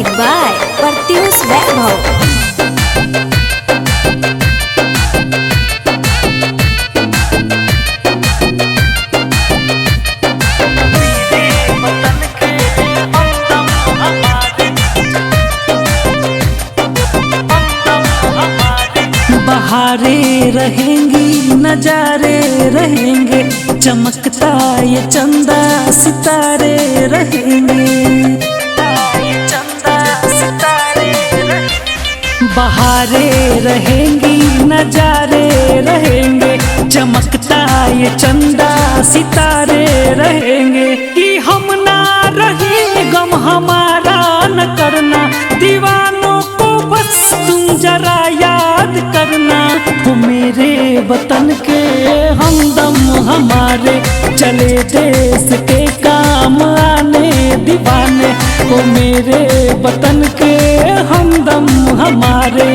Music by Pratyush वैभव। बहारे रहेंगी नजारे रहेंगे, चमकता ये चंदा सितारे रहेंगे। बहारे रहेंगी नजारे रहेंगे, चमकता ये चंदा सितारे रहेंगे। कि हम ना रहे गम हमारा न करना, दीवानों को बस तुम जरा याद करना। वो मेरे वतन के हमदम हमारे, चले देश के काम आने दीवाने। वो मेरे वतन के हमदम हमारे।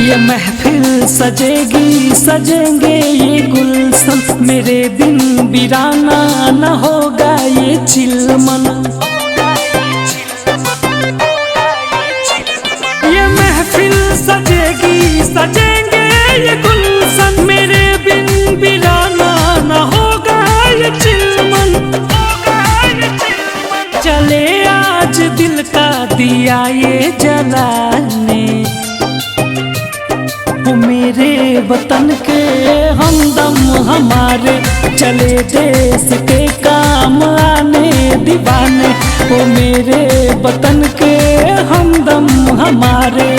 ये महफिल सजेगी सजेंगे ये गुलशन, मेरे बिन वीराना न होगा ये चिलमन। ये महफिल सजेगी सजेंगे ये गुलशन, मेरे बिन वीराना न होगा ये चिलमन। चले आज दिल का दिया ये जलाने, वो मेरे वतन के हमदम हमारे, चले देश के काम आने दीवाने। वो मेरे वतन के हमदम हमारे।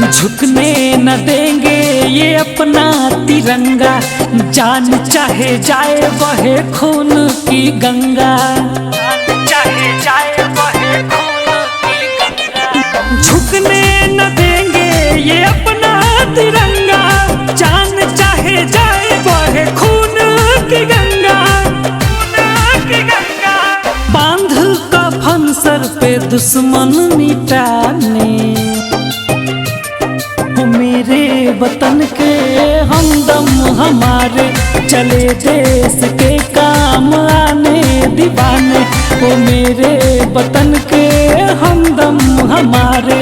झुकने न देंगे ये अपना तिरंगा, जान चाहे जाए बहे खून की गंगा। चाहे जाए बहे खून की गंगा। झुकने न देंगे ये अपना तिरंगा, जान चाहे जाए बहे खून की गंगा। बांध कफन सर पे दुश्मन मिटाने, मेरे वतन के हमदम हमारे, चले देश के काम आने दीवाने। वो मेरे वतन के हमदम हमारे।